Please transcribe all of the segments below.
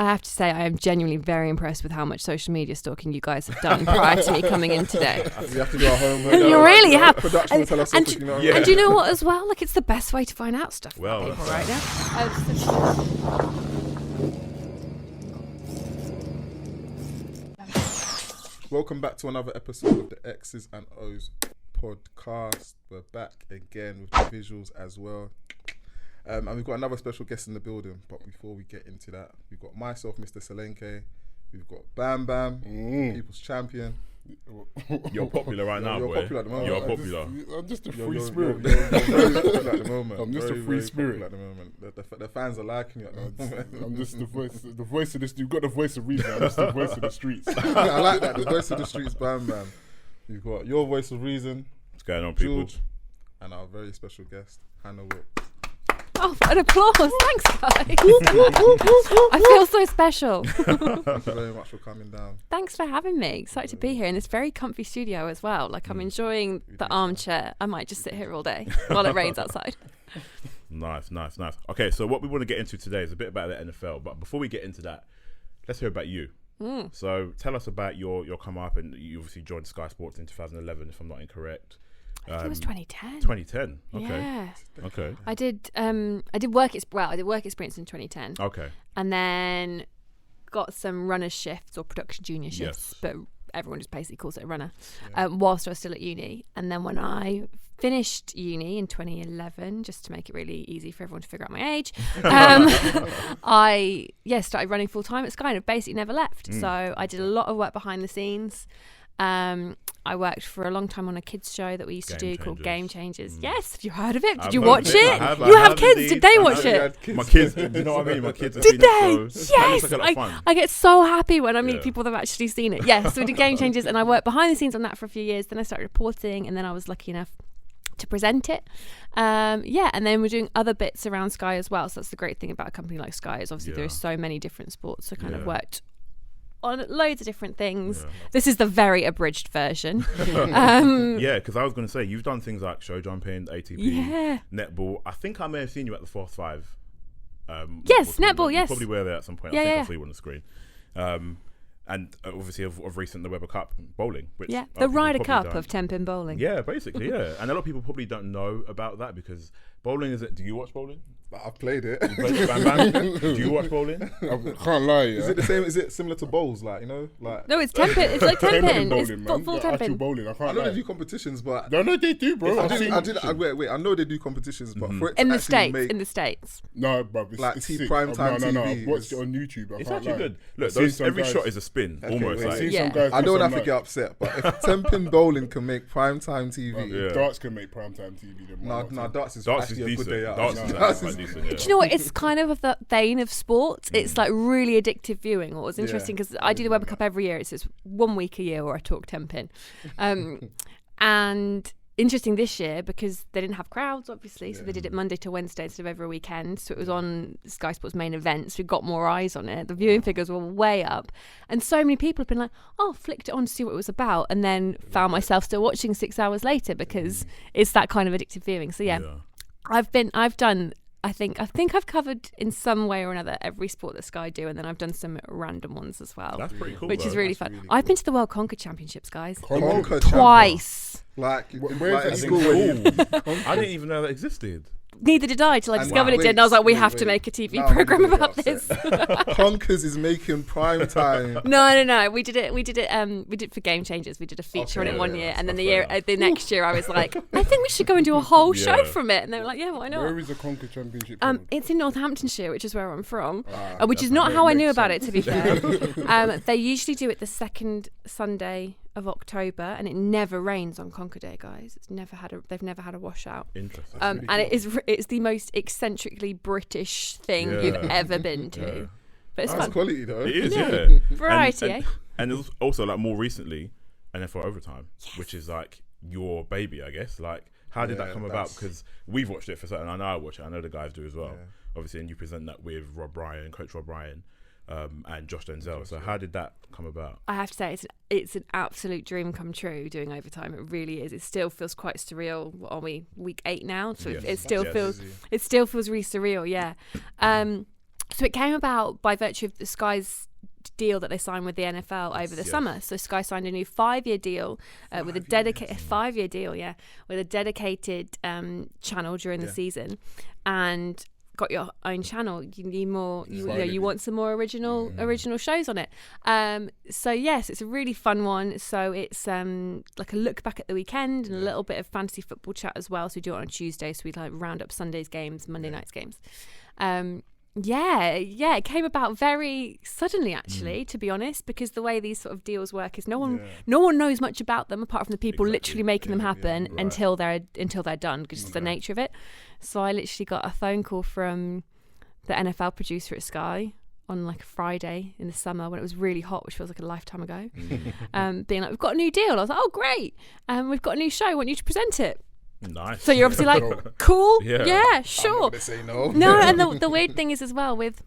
I have to say, I am genuinely very impressed with how much social media stalking you guys have done prior to me coming in today. We have to do our homework. You really have. Production will tell us And something, do you know what as well? Like, it's the best way to find out stuff Well, about people right now. Welcome back to another episode of the X's and O's podcast. We're back again with the visuals as well. And we've got another special guest in the building. But before we get into that, we've got myself, Mr. Selenke. We've got Bam Bam, People's Champion. You're popular right now, you're boy. popular at the moment. You're popular. I'm just a free spirit. You're very popular at the moment. I'm just a free very spirit. At the moment. The fans are liking you at the moment. I'm just the voice of this. You've got the voice of reason. I'm just the voice of the streets. I like that. The voice of the streets, Bam Bam. You've got your voice of reason. What's going on, people? George, and our very special guest, Hannah Wilkes. Oh, an applause. Thanks, guys. I feel so special. Thank you very much for coming down. Thanks for having me. Excited to be here in this very comfy studio as well. Like, I'm enjoying the armchair. I might just sit here all day while it rains outside. Nice. Okay, so what we want to get into today is a bit about the NFL. But before we get into that, let's hear about you. So tell us about your come up, and you obviously joined Sky Sports in 2011, if I'm not incorrect. I think it was 2010. 2010. Okay. Yeah. Okay. I did work experience in 2010. Okay. And then got some runner shifts or production junior shifts, Yes. but everyone just basically calls it a runner. Whilst I was still at uni, and then when I finished uni in 2011, just to make it really easy for everyone to figure out my age, I started running full time at Sky and basically never left. So I did a lot of work behind the scenes. I worked for a long time on a kids show that we used to do called Game Changers. Yes, have you heard of it? Did you watch it? You have kids. Did they watch it? My kids, do you know what I mean? My kids have Did seen they? it, so Yes. it's like a lot of fun. I get so happy when I meet Yeah. people that have actually seen it. Yes, so we did Game Changers, and I worked behind the scenes on that for a few years. Then I started reporting, and then I was lucky enough to present it. And then we're doing other bits around Sky as well. So that's the great thing about a company like Sky is obviously there are so many different sports. So kind of worked on loads of different things. This is the very abridged version. Yeah, because I was going to say, you've done things like show jumping, ATP, netball. I think I may have seen you at the Force 5. Yes, netball, You yes. probably were there at some point. I think I saw you on the screen. And obviously of recent, the Weber Cup bowling. Which the Ryder Cup of 10-pin bowling. Yeah, basically, yeah. And a lot of people probably don't know about that because bowling is... Do you watch bowling? I've played it. You played it, Bam Bam? Do you watch bowling? I can't lie. Is it the same? Is it similar to bowls? Like, you know, like No, it's 10-pin. It's like 10-pin. bowling, It's man. full Actual 10-pin. bowling. I I can't know lie. they do competitions, but No, they do, bro. Wait. I know they do competitions, but for it to In the actually States. make In the States. No, bro. It's, Like it's T sick. prime time No. TV I've watched is- it on YouTube. I It's can't actually lie. good. Look, I've seen some every guys- shot is a spin, Okay, almost. wait, Like, see, Yeah. Some guys I do don't some have to get upset, but if 10-pin bowling can make primetime TV, Yeah. Darts can make primetime TV. then why no, not? darts is darts is actually a good decent. day out. Darts is Darts quite is- decent, yeah. Do you know what? It's kind of the vein of sports. It's like really addictive viewing. What was interesting because I do the Weber Cup every year. It's just 1 week a year where I talk 10-pin. And interesting this year because they didn't have crowds, obviously. So they did it Monday to Wednesday instead of every weekend. So it was on Sky Sports main event. So we got more eyes on it. The viewing figures were way up. And so many people have been like, oh, flicked it on to see what it was about. And then found myself still watching 6 hours later because it's that kind of addictive viewing. So yeah. I think I've covered in some way or another every sport that Sky do, and then I've done some random ones as well. That's pretty cool, which is though. really fun. I've been to the World Conquer Championships, guys. Conquer Twice. Like, Where's like it? school when you- I didn't even know that existed. Neither did I till I And discovered it wait, did, and I was like, we wait, have to wait. make a TV Now I'm program gonna get about upset. this. Conkers is making prime time. No. We did it for Game Changers. We did a feature on Okay, it one yeah, year, and then fair enough. the next year I was like, I think we should go and do a whole show Yeah. from it. And they were like, yeah, why not? Where is the Conquer Championship? held? It's in Northamptonshire, which is where I'm from, Ah, which is that not how I knew makes about it, sense. to be fair. They usually do it the second Sunday of October, and it never rains on Conquer Day, guys. They've never had a washout. Interesting. And it's the most eccentrically British thing Yeah. you've ever been to. Yeah. But it's That's fun. quality though. It is, Yeah. yeah. Variety, and, eh? And there's also, like, more recently, NFL Overtime, which is like your baby, I guess. Like, how did that Yeah, come about? that's- Because we've watched it for certain. I know I watch it. I know the guys do as well. Yeah. Obviously, and you present that with Coach Rob Ryan, and Josh Denzel. So how did that come about? I have to say, it's an absolute dream come true doing Overtime. It really is. It still feels quite surreal. What are we, week 8 now? So Yes. it still Yes. feels really surreal. Yeah. So it came about by virtue of the Sky's deal that they signed with the NFL over the summer. So Sky signed a new 5-year deal with a dedicated 5-year deal, with a dedicated channel during the season, and got your own channel. You need more. You want some more original shows on it. So yes, it's a really fun one. So it's like a look back at the weekend and a little bit of fantasy football chat as well. So we do it on Tuesday. So we like round up Sunday's games, Monday night's games. It came about very suddenly, actually, to be honest, because the way these sort of deals work is no one knows much about them apart from the people literally making them happen until they're done, because it's the nature of it. So I literally got a phone call from the NFL producer at Sky on like a Friday in the summer when it was really hot, which feels like a lifetime ago, being like, "We've got a new deal." I was like, "Oh, great! We've got a new show. I want you to present it." Nice. So you're obviously like, cool, yeah, sure. I'm not gonna say no. No, and the weird thing is as well with,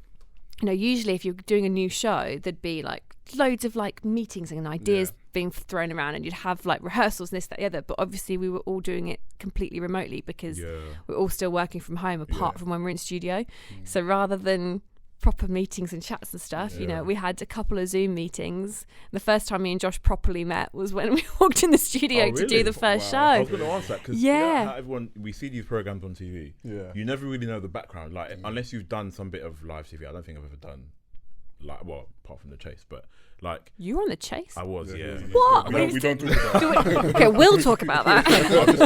usually if you're doing a new show, there'd be like loads of like meetings and ideas being thrown around, and you'd have like rehearsals and this, that, the other. But obviously we were all doing it completely remotely because we're all still working from home apart from when we're in studio. So rather than proper meetings and chats and stuff, we had a couple of Zoom meetings. The first time me and Josh properly met was when we walked in the studio to do the first show. I was going to ask that because how everyone, we see these programs on TV. You never really know the background, like unless you've done some bit of live TV. I don't think I've ever done apart from The Chase, but like you were on The Chase. I was, What? We don't talk about that. Okay, we'll talk about that.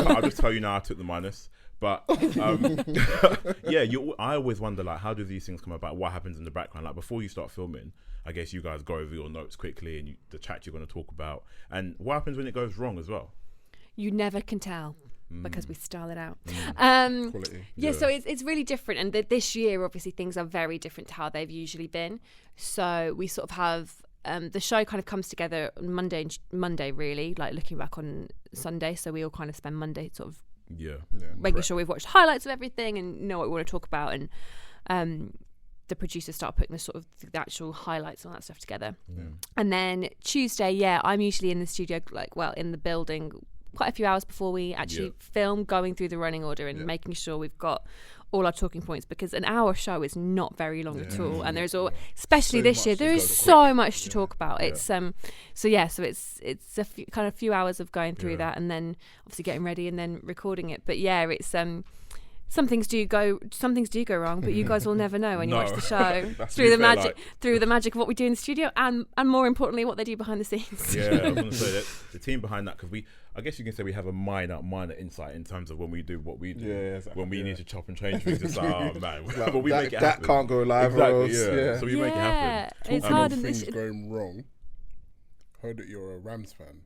I'll just tell you now. I took the minus. But I always wonder, like, how do these things come about? What happens in the background? Like, before you start filming, I guess you guys go over your notes quickly and the chat you're going to talk about. And what happens when it goes wrong as well? You never can tell because we style it out. Quality. So it's really different. And this year, obviously, things are very different to how they've usually been. So we sort of have the show kind of comes together on Monday, really, like looking back on Sunday. So we all kind of spend Monday sort of making sure we've watched highlights of everything and know what we want to talk about, and the producers start putting the the actual highlights and all that stuff together. And then Tuesday, I'm usually in the studio, in the building quite a few hours before we actually film, going through the running order and making sure we've got all our talking points, because an hour show is not very long at all, and there's especially this year there is so much to talk about. It's so it's a few hours of going through that, and then obviously getting ready and then recording it. But it's some things do go wrong, but you guys will never know when you watch the show through the magic of what we do in the studio, and more importantly what they do behind the scenes. I was going to say that the team behind that, because I guess you can say we have a minor insight in terms of when we do what we do. Exactly, when we need to chop and change things, it's like, oh man, but we make it happen. That can't go live. So we make it happen. It's hard. And things going wrong. Heard that you're a Rams fan.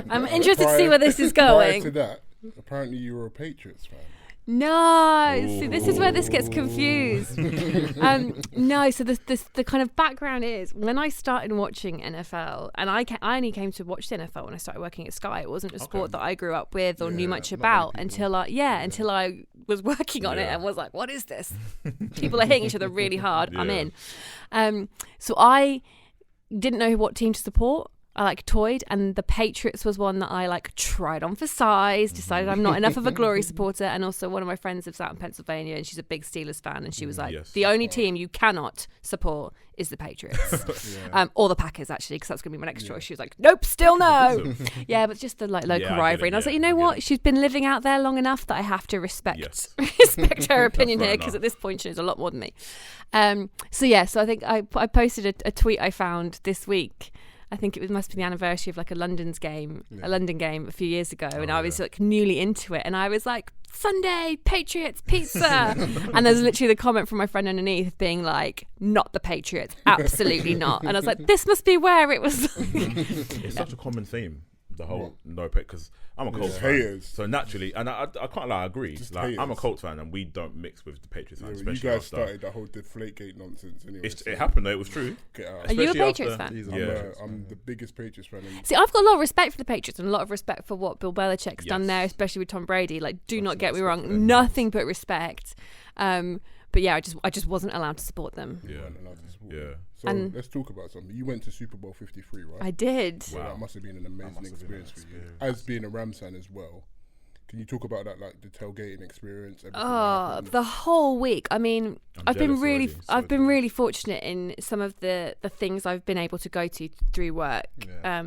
I'm interested to see where this is going. Prior to that, apparently you were a Patriots fan. No, see, this is where this gets confused. No, so the kind of background is when I started watching NFL, and I only came to watch the NFL when I started working at Sky. It wasn't a sport that I grew up with or knew much about until I was working on it and was like, what is this? People are hitting each other really hard. I'm in. So I didn't know what team to support. I toyed, and the Patriots was one that I tried on for size, decided I'm not enough of a glory supporter. And also one of my friends lives out in Pennsylvania and she's a big Steelers fan, and she was like, the only team you cannot support is the Patriots. Or the Packers, actually, because that's going to be my next choice. She was like, nope, still no. But just the local rivalry. And I was like, you know what? She's been living out there long enough that I have to respect her opinion here, because at this point she knows a lot more than me. So I think I posted a tweet I found this week. I think it must be the anniversary of a London game a few years ago, and I was newly into it, and I was like, Sunday, Patriots, pizza. And there's literally the comment from my friend underneath being like, not the Patriots, absolutely not. And I was like, this must be where it was. It's such a common theme, the whole no pick, because I'm a Colts fan, so naturally, and I can't lie, I agree. I'm a Colts fan, and we don't mix with the Patriots fans. You guys started that whole Deflategate nonsense anyway. It happened though, it was true. Are you a Patriots fan? I'm the biggest Patriots fan. See, I've got a lot of respect for the Patriots and a lot of respect for what Bill Belichick's done there, especially with Tom Brady. Do not get me wrong, nothing but respect. But I just wasn't allowed to support them. So let's talk about something. You went to Super Bowl 53, right? I did. So that must have been an amazing experience for you. As being a Rams fan as well, Can you talk about that, like the tailgating experience? Everything that Oh, happened? the whole week. I mean, I've been jealous already. really fortunate in some of the things I've been able to go to through work. Yeah.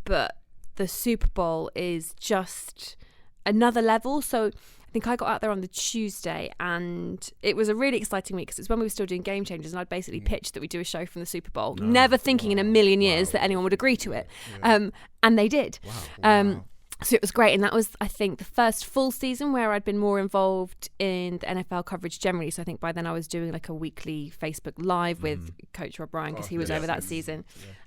But the Super Bowl is just another level. So I think I got out there on the Tuesday, and it was a really exciting week because it's when we were still doing Game Changers, and I'd basically pitched that we do a show from the Super Bowl, never thinking in a million years that anyone would agree to it. And they did. Wow. So it was great, and that was, I think, the first full season where I'd been more involved in the NFL coverage generally. So I think by then I was doing like a weekly Facebook Live with Coach Rob Ryan, because he was over that season.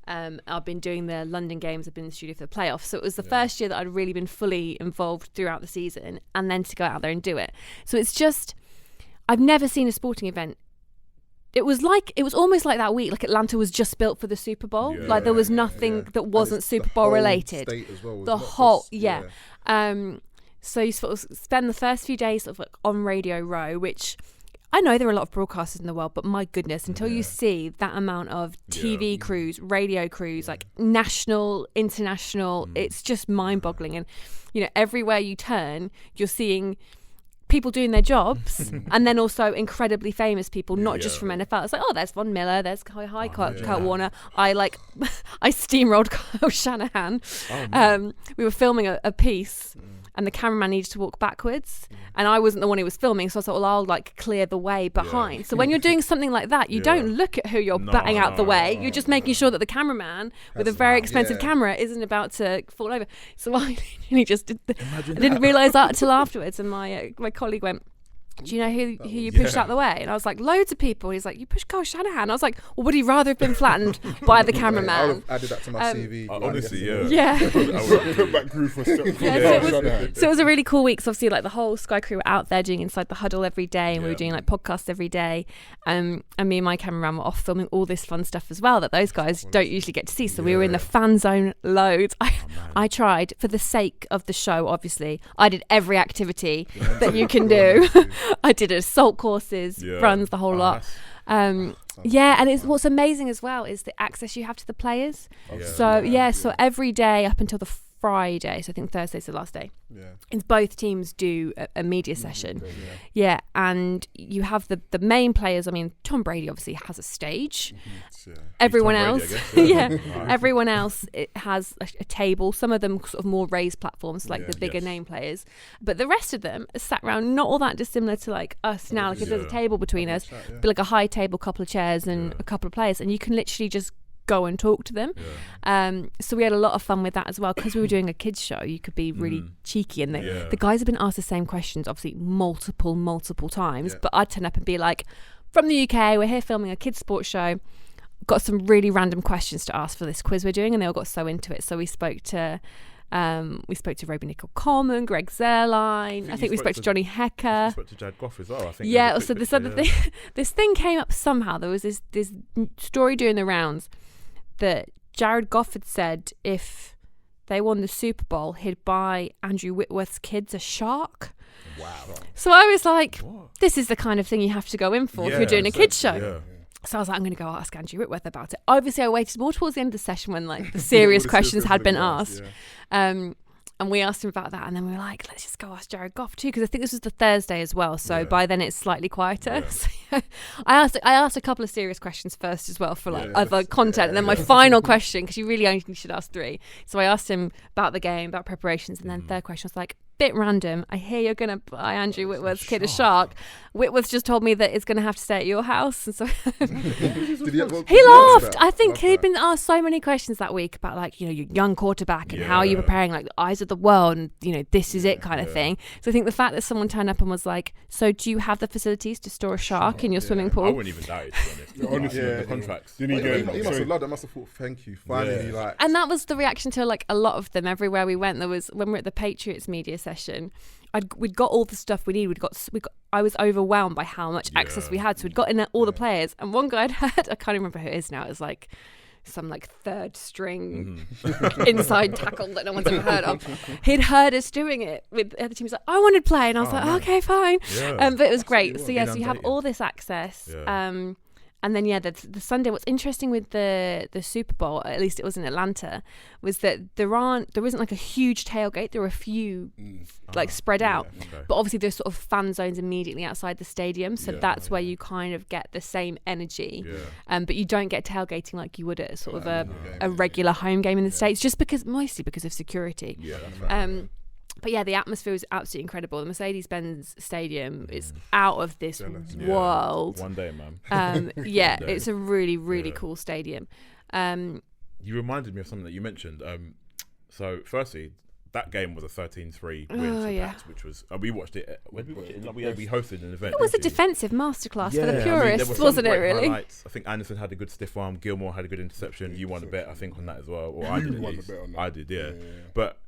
I've been doing the London games, I've been in the studio for the playoffs. So it was the first year that I'd really been fully involved throughout the season, and then to go out there and do it. So it's just, I've never seen a sporting event. It was almost like that week, like Atlanta was just built for the Super Bowl. Like there was nothing that wasn't Super Bowl related. As well, the whole, so you sort of spend the first few days sort of like on Radio Row, which I know there are a lot of broadcasters in the world, but my goodness, until you see that amount of TV crews, radio crews, like national, international, it's just mind-boggling. And you know, everywhere you turn, you're seeing people doing their jobs, and then also incredibly famous people, not just from NFL. It's like, oh, there's Von Miller, there's Kurt Warner. I steamrolled Kyle Shanahan. We were filming a piece, and the cameraman needed to walk backwards, and I wasn't the one who was filming, so I thought, well, I'll like clear the way behind. So when you're doing something like that, you don't look at who you're batting out the way. You're just making sure that the cameraman with a very expensive camera isn't about to fall over. So I literally just did. I didn't realise that until afterwards, and my colleague went, do you know who you pushed out the way? And I was like, loads of people. He's like, you pushed Kyle Shanahan. I was like, well, would he rather have been flattened by the I would cameraman? have added that to my CV. Honestly, Yeah. Put back crew for So it was a really cool week. So obviously, like the whole Sky crew were out there doing Inside the Huddle every day, and we were doing like podcasts every day. And me and my cameraman were off filming all this fun stuff as well that those guys don't usually get to see. So we were in the fan zone loads. I tried, for the sake of the show, obviously, I did every activity that you can do. I did assault courses, runs, the whole lot. And what's amazing as well is the access you have to the players. So every day up until the Friday, so I think Thursday's the last day, and both teams do a media session. And you have the main players. I mean, Tom Brady obviously has a stage. Everyone else, everyone else, it has a table. Some of them sort of more raised platforms, like the bigger name players, but the rest of them are sat around, not all that dissimilar to like us now. Like if there's a table between us, be like a high table, couple of chairs, and a couple of players, and you can literally just go and talk to them. So we had a lot of fun with that as well, because we were doing a kids show. You could be really cheeky, and the guys have been asked the same questions obviously multiple times, but I'd turn up and be like, from the UK, we're here filming a kids sports show, got some really random questions to ask for this quiz we're doing, and they all got so into it. So we spoke to Roby Nickel Coleman, Greg Zerline. I think we spoke to Johnny Hecker. We spoke to Jared Goff as well, I think. Yeah, so this other thing, this thing came up somehow. There was this story doing the rounds that Jared Goff had said if they won the Super Bowl, he'd buy Andrew Whitworth's kids a shark. Wow. So I was like, this is the kind of thing you have to go in for if you're doing a kids show. Yeah. So I was like, I'm going to go ask Andrew Whitworth about it. Obviously, I waited more towards the end of the session when like the serious questions had been asked. And we asked him about that, and then we were like, let's just go ask Jared Goff too, because I think this was the Thursday as well. So by then it's slightly quieter. So I asked a couple of serious questions first as well for like other content, and then my final question, because you really only should ask 3. So I asked him about the game, about preparations, and then third question was like, bit random. I hear you're going to buy Andrew Whitworth's kid a shark. Whitworth just told me that it's going to have to stay at your house. And so he laughed. I think he'd been asked so many questions that week about like, you know, your young quarterback and how you're preparing, like the eyes of the world, and you know, this is it kind of thing. So I think the fact that someone turned up and was like, so do you have the facilities to store a shark in your swimming pool? I wouldn't even doubt it, to be honest. Honestly, the contracts. He must have loved it. Must have thought, thank you. Finally, like. And that was the reaction to like a lot of them everywhere we went. There was, when we were at the Patriots media session, we'd got all the stuff we need. I was overwhelmed by how much access we had. So we'd got in all the players, and one guy I'd heard, I can't remember who it is now, it was like some like third string inside tackle that no one's ever heard of. He'd heard us doing it with the other teams. Like, I wanted to play, and I was okay, fine. But it was great. So yes, you have all this access. And then the Sunday. What's interesting with the Super Bowl, at least it was in Atlanta, was that there isn't like a huge tailgate. There are a few spread out, but obviously there's sort of fan zones immediately outside the stadium, so that's where you kind of get the same energy. But you don't get tailgating like you would at sort of a regular home game in the States, just mostly because of security. But yeah, the atmosphere was absolutely incredible. The Mercedes-Benz Stadium is out of this world. One day, man. It's a really, really cool stadium. You reminded me of something that you mentioned. So, firstly, that game was a 13-3 win for Pats, which was we watched it. When we watched it, we hosted an event. It was a defensive masterclass for the purists, wasn't it? Really. Highlights. I think Anderson had a good stiff arm. Gilmore had a good interception. You won a bet, I think, on that as well. Or I did. You won the bet on that. I did, yeah. But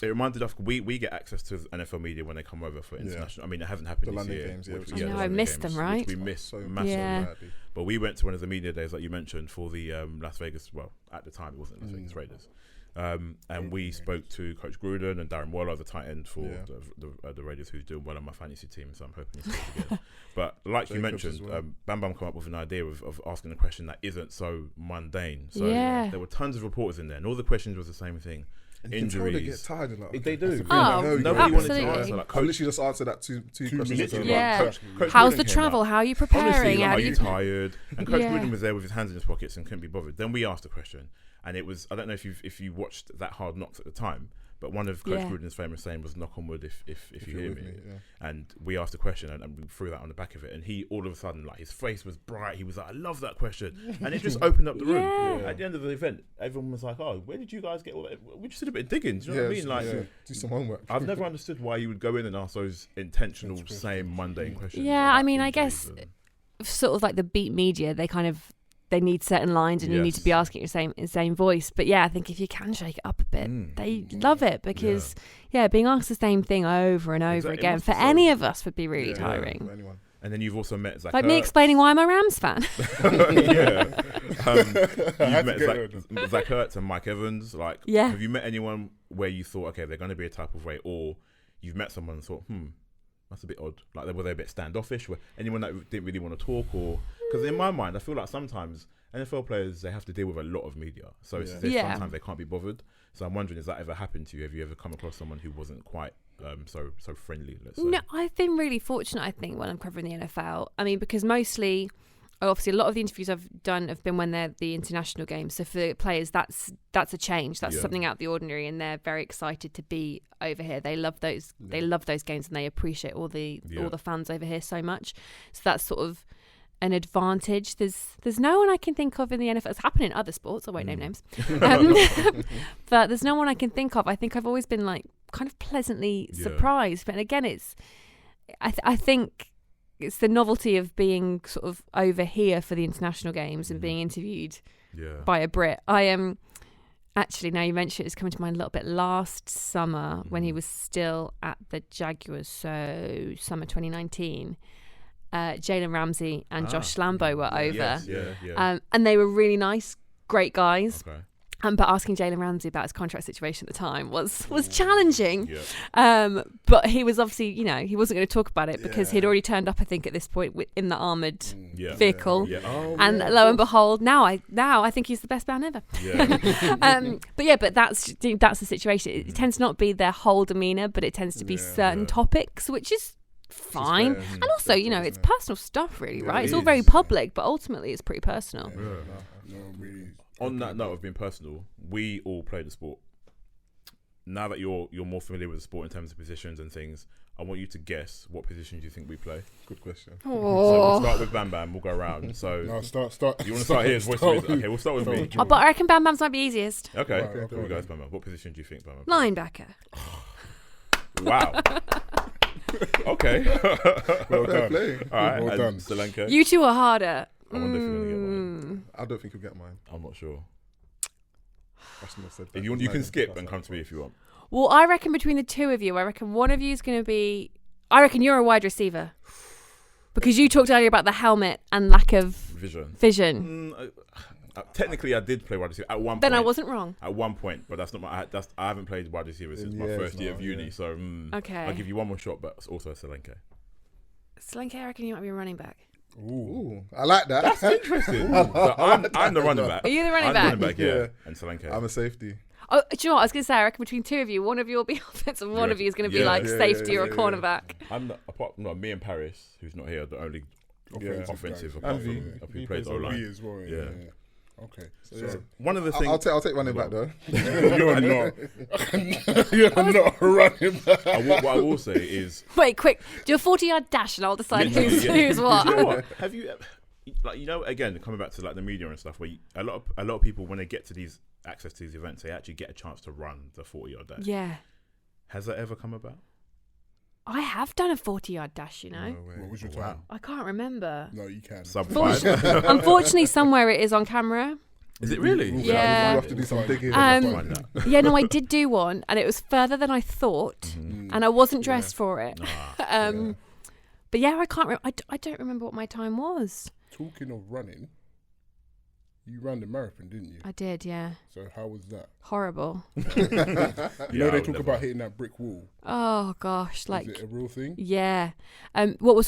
it reminded us we get access to NFL media when they come over for international. I mean, it hasn't happened this year. Games, I know, I missed them, right? We missed so massively. But we went to one of the media days that you mentioned for the Las Vegas. Well, at the time it wasn't Las Vegas Raiders. And we spoke to Coach Gruden and Darren Waller, the tight end for the Raiders, who's doing well on my fantasy team. So I'm hoping he scores again. But like you mentioned, Bam Bam come up with an idea of asking a question that isn't so mundane. So there were tons of reporters in there, and all the questions was the same thing. And injuries. They get tired of that. They do. Nobody wanted to answer. Like, I literally just answered that two questions. Coach How's Gruden the travel? How are you preparing? Honestly, are you tired? And Coach Gruden was there with his hands in his pockets and couldn't be bothered. Then we asked a question, and it was, I don't know if you watched that Hard Knocks at the time, but one of Coach Gruden's famous saying was "knock on wood if you hear me." And we asked a question and we threw that on the back of it, and he all of a sudden, like, his face was bright. He was like, "I love that question," and it just opened up the room. At the end of the event, everyone was like, "Oh, where did you guys get all that?" We just did a bit of digging. Do you know what I mean? Like, do some homework. I've never understood why you would go in and ask those intentional, same mundane questions. Yeah, I mean, I guess sort of like the beat media, they need certain lines and you need to be asking your same voice. But yeah, I think if you can shake it up a bit, they love it because being asked the same thing over and over again for any of us would be really tiring. And then you've also met Zach like me explaining why I'm a Rams fan. You've met Zach Ertz and Mike Evans. Like, have you met anyone where you thought, okay, they're going to be a type of way, or you've met someone and thought, that's a bit odd. Like, were they a bit standoffish? Were anyone that didn't really want to talk? Or because in my mind, I feel like sometimes NFL players, they have to deal with a lot of media, so sometimes they can't be bothered. So I'm wondering, has that ever happened to you? Have you ever come across someone who wasn't quite so friendly? Let's say. No, I've been really fortunate. I think when I'm covering the NFL, I mean, because mostly, obviously, a lot of the interviews I've done have been when they're the international games. So for players, that's a change. That's something out of the ordinary, and they're very excited to be over here. They love those. They love those games, and they appreciate all the fans over here so much. So that's sort of an advantage. There's no one I can think of in the NFL. It's happened in other sports. I won't name names, but there's no one I can think of. I think I've always been like kind of pleasantly surprised. But again, it's I think it's the novelty of being sort of over here for the international games and being interviewed by a Brit. I am actually, now you mentioned it's coming to mind a little bit, last summer when he was still at the Jaguars, so summer 2019. Jalen Ramsey and Josh Lambo were over, and they were really nice, great guys. But asking Jalen Ramsey about his contract situation at the time was challenging. But he was obviously, he wasn't going to talk about it because he'd already turned up, I think, at this point in the armoured vehicle. And lo and behold, now I think he's the best man ever. But that's the situation. It tends to not be their whole demeanour, but it tends to be certain topics, which is fine. And also, it's personal stuff, really, right? It's all very public, but ultimately it's pretty personal. On that note of being personal, we all play the sport. Now that you're more familiar with the sport in terms of positions and things, I want you to guess what position do you think we play. Good question. So we'll start with Bam Bam. We'll go around. So no, start. You want to start here? Okay, we'll start with me. But I reckon Bam Bam's might be easiest. Okay, there we go, Bam Bam. What position do you think, Bam Bam? Linebacker. Wow. Okay. Well done. All right. Well done. Solanke. You two are harder. I wonder if you're going to get mine. I don't think you'll get mine. I'm not sure. Said if you can skip and come to me if you want. Well, I reckon between the two of you, I reckon one of you is going to be... I reckon you're a wide receiver. Because you talked earlier about the helmet and lack of... Vision. Technically, I did play wide receiver at one point. Then I wasn't wrong. At one point, but that's not I haven't played wide receiver since my first year of uni. So okay, I'll give you one more shot, but also Solanke. I reckon you might be a running back. Ooh, I like that. That's interesting. So I'm the running back. Are you the running I'm back? the running back, yeah. Yeah. And Solanke. I'm a safety. Oh, do you know what I was going to say? I reckon between two of you, one of you will be offensive, and one of you is going to be like safety or a cornerback. I'm me and Paris, who's not here, the only offensive guys. apart And from V. who plays Me O-line. as well. Yeah. Okay. So, One of the things I'll take running back though. You're not. You're not running back. what I will say is Wait, quick. Do a 40-yard dash and I'll decide who's Yeah. who's what. Do you know what? Have you again coming back to like the media and stuff, where a lot of people when they get to these access to these events, they actually get a chance to run the 40-yard dash. Yeah. Has that ever come about? I have done a 40-yard dash, you know. No way. What was your Wow. time? I can't remember. No, you can. Sub 5. Unfortunately, somewhere it is on camera. Is it really? Yeah. We'll have to do some digging. Find out. Yeah, no, I did do one, and it was further than I thought, and I wasn't dressed for it. But yeah, I can't. I don't remember what my time was. Talking of running, you ran the marathon, didn't you? I did, yeah. So how was that? Horrible. You know I they would talk never. about hitting that brick wall. Oh gosh, like Is it a real thing? yeah. What was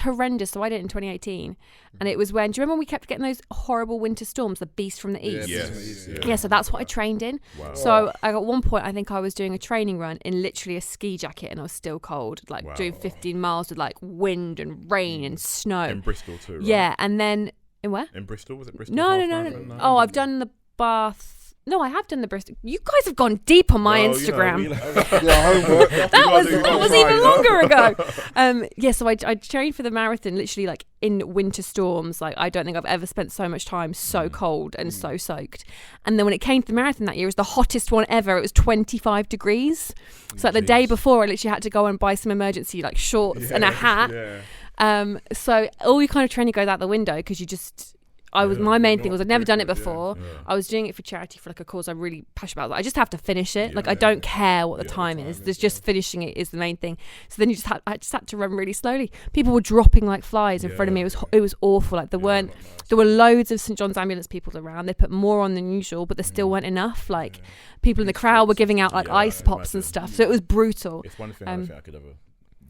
horrendous? So I did it in 2018, and it was when. Do you remember when we kept getting those horrible winter storms, the beast from the east? Yes. Yeah, so that's what I trained in. Wow. So at one point, I think I was doing a training run in literally a ski jacket, and I was still cold, like Wow. doing 15 miles with like wind and rain and snow. In Bristol too, right? Yeah, and then in where? In Bristol? Was it Bristol? No. half marathon? Oh, I've done the Bath. No, I have done the Bristol. You guys have gone deep on my Well, Instagram. you know, Homework. That was even longer ago. Yeah, so I trained for the marathon literally like in winter storms. Like I don't think I've ever spent so much time so cold and so soaked. And then when it came to the marathon that year, it was the hottest one ever. It was 25 degrees. So like the day before, I literally had to go and buy some emergency like shorts and a hat. Yeah. So all your kind of training goes out the window because you just. My main thing was I'd never done it before. Yeah. I was doing it for charity for like a cause I'm really passionate about. I just have to finish it. Like I don't care what the time is. There's just finishing it is the main thing. So then I just had to run really slowly. People were dropping like flies in front of me. It was awful. Like there were loads of St John's ambulance people around. They put more on than usual, but there still weren't enough. Like people in the crowd were giving out like ice pops and stuff. So it was brutal. It's one thing I don't think I could ever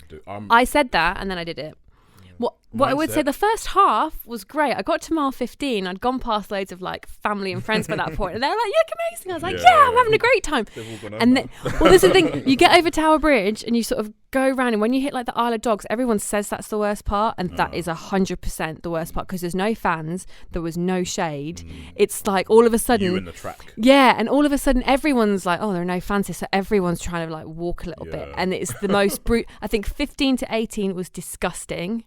do. I said that and then I did it. What I would say, the first half was great. I got to mile 15. I'd gone past loads of like family and friends by that point, and they were like, "You look amazing." I was like, "Yeah, I'm having a great time." And then, well, there's the thing: you get over Tower Bridge and you sort of go around, and when you hit like the Isle of Dogs, everyone says that's the worst part, and that is 100% the worst part because there's no fans, there was no shade. It's like all of a sudden, you in the track. yeah, and all of a sudden everyone's like, "Oh, there are no fans here," so everyone's trying to like walk a little bit, and it's the most I think 15 to 18 was disgusting.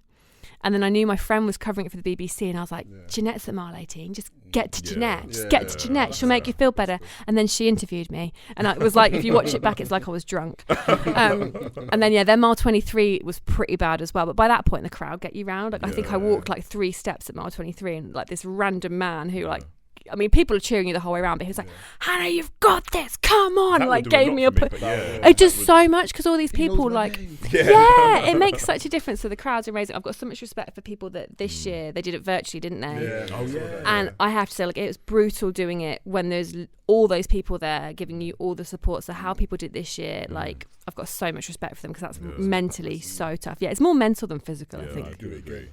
And then I knew my friend was covering it for the BBC, and I was like, Jeanette's at mile 18, just get to Jeanette, just get to Jeanette, she'll make you feel better. And then she interviewed me, and it was like, if you watch it back, it's like I was drunk. And then mile 23 was pretty bad as well, but by that point the crowd get you round. Like I think I walked like 3 steps at mile 23, and like this random man who like, I mean, people are cheering you the whole way around, but he was like, "Hannah, you've got this, come on!" That like would do gave lot me a for push. yeah. It just so much because all these people like, Yeah. it makes such a difference. So the crowds are amazing. I've got so much respect for people that this year they did it virtually, didn't they? Oh yeah. And I have to say, like, it was brutal doing it when there's all those people there giving you all the support. So how people did this year, like, I've got so much respect for them because that's mentally so tough. Yeah, it's more mental than physical, I think. I do agree.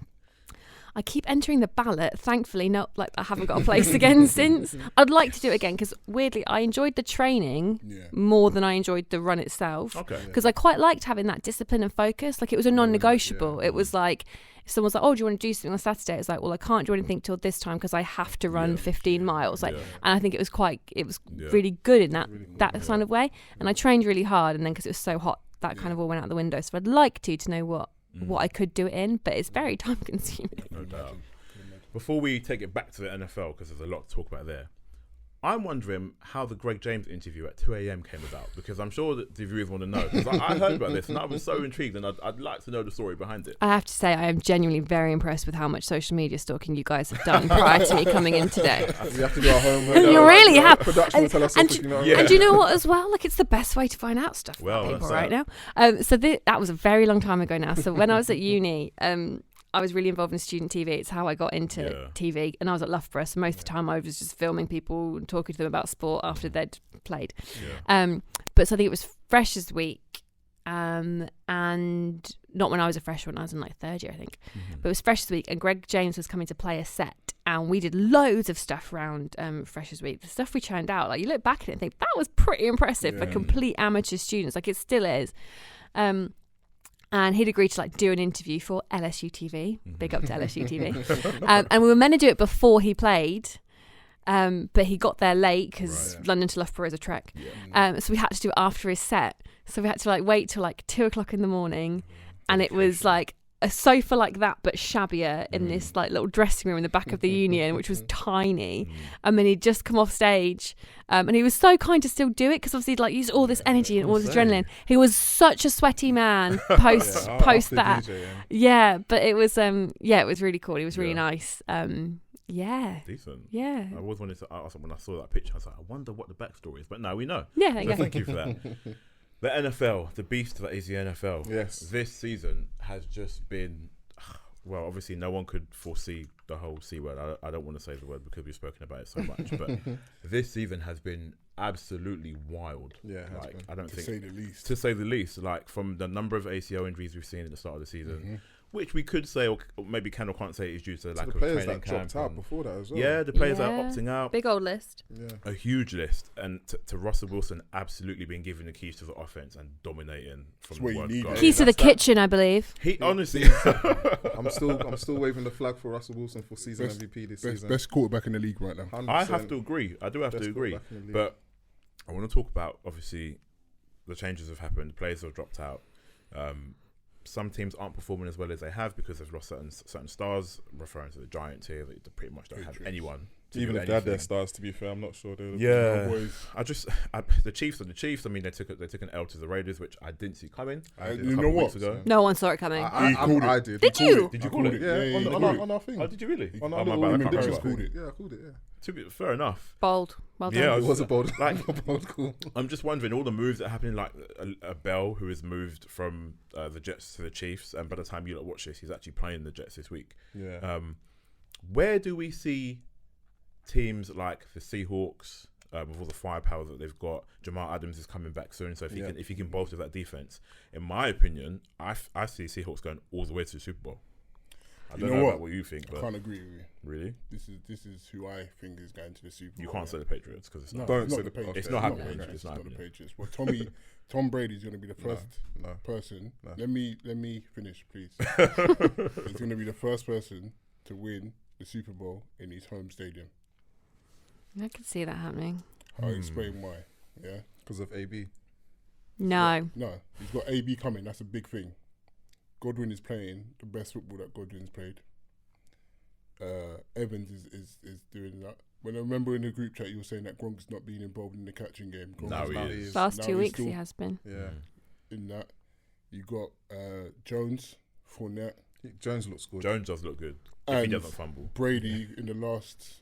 I keep entering the ballot. Thankfully, not like I haven't got a place again since. I'd like to do it again because weirdly, I enjoyed the training more than I enjoyed the run itself. Okay. Because I quite liked having that discipline and focus. Like it was a non-negotiable. It was like if someone's like, "Oh, do you want to do something on Saturday?" It's like, "Well, I can't do anything till this time because I have to run 15 miles." Like, and I think it was really good in that kind of way. And I trained really hard, and then because it was so hot, that kind of all went out the window. So I'd like to know what I could do it in, but it's very time consuming. No doubt. Before we take it back to the NFL, because there's a lot to talk about there, I'm wondering how the Greg James interview at 2 a.m. came about, because I'm sure that the viewers want to know. Because I heard about this and I was so intrigued, and I'd like to know the story behind it. I have to say, I am genuinely very impressed with how much social media stalking you guys have done prior to me coming in today. We have to do our homework. You really have. Production will tell us And something, you know. do you know what as well? Like, it's the best way to find out stuff Well, about people that's right now. So that was a very long time ago now. So when I was at uni, I was really involved in student TV. It's how I got into TV. And I was at Loughborough, so most of the time I was just filming people and talking to them about sport after they'd played. But so I think it was Freshers Week. and not when I was a freshman. I was in like third year, I think. But it was Freshers Week, and Greg James was coming to play a set, and we did loads of stuff around Freshers Week. The stuff we churned out, like you look back at it and think that was pretty impressive for complete amateur students. Like it still is. And he'd agreed to like do an interview for LSU TV. Big up to LSU TV. And we were meant to do it before he played. But he got there late because London to Loughborough is a trek. So we had to do it after his set. So we had to like wait till like 2:00 in the morning, and it was like a sofa like that but shabbier in this like little dressing room in the back of the Union, which was tiny. And then he'd just come off stage, and he was so kind to still do it because obviously he'd like used all this energy and all this adrenaline. He was such a sweaty man post that. DJ, but it was it was really cool. He was really nice. Decent. Yeah. I always wanted to ask when I saw that picture. I was like, I wonder what the backstory is. But now we know. Yeah, so thank you for that. The NFL, the beast that is the NFL. Yes. This season has just been, well, obviously no one could foresee the whole C word. I don't want to say the word because we've spoken about it so much. But this season has been absolutely wild. Yeah, like I don't to think say the least. To say the least, like from the number of ACL injuries we've seen at the start of the season. Which we could say, or maybe can or can't say, is due to lack of training camp. The players that dropped out before that as well. Yeah, the players that are opting out. Big old list. Yeah. A huge list. And to Russell Wilson absolutely being given the keys to the offense and dominating from the word go. Keys to the kitchen, I believe. He honestly... I'm still waving the flag for Russell Wilson for season MVP this season. Best quarterback in the league right now. 100%. I have to agree. I do have to agree. But I want to talk about, obviously, the changes have happened. The players have dropped out. Some teams aren't performing as well as they have because they've lost certain stars, referring to the Giants here. They pretty much don't have anyone. Even if they had their stars, to be fair, I'm not sure they would. Yeah, the Chiefs are the Chiefs. I mean, they took an L to the Raiders, which I didn't see coming. You know what? No one saw it coming. I did. Did you? Did you call it? Yeah, on our thing. Oh, did you really? On our Ridiculous called it. Yeah, I called it. Yeah. To be fair enough. Bold. Well done. Yeah, it was a bold, bold call. I'm just wondering all the moves that are happening, like a Bell who has moved from the Jets to the Chiefs, and by the time you watch this, he's actually playing the Jets this week. Yeah. Where do we see teams like the Seahawks with all the firepower that they've got? Jamal Adams is coming back soon, so if he can bolster that defense, in my opinion, I see Seahawks going all the way to the Super Bowl. I don't know about what you think, but I can't agree with you. Really? This is who I think is going to the Super Bowl. You can't say the Patriots because it's not. Don't say the Patriots. It's not happening. It's not the Patriots. Well, Tom Brady's going to be the first person. No. Let me finish, please. He's going to be the first person to win the Super Bowl in his home stadium. I can see that happening. I'll explain why. Yeah, because of AB. No, he's got AB coming. That's a big thing. Godwin is playing the best football that Godwin's played. Evans is doing that. When I remember in the group chat, you were saying that Gronk's not being involved in the catching game. Now he is. Last 2 weeks he has been. Yeah. In that, you got Jones, Fournette. Jones looks good. Jones does look good. If And he doesn't fumble. Brady in the last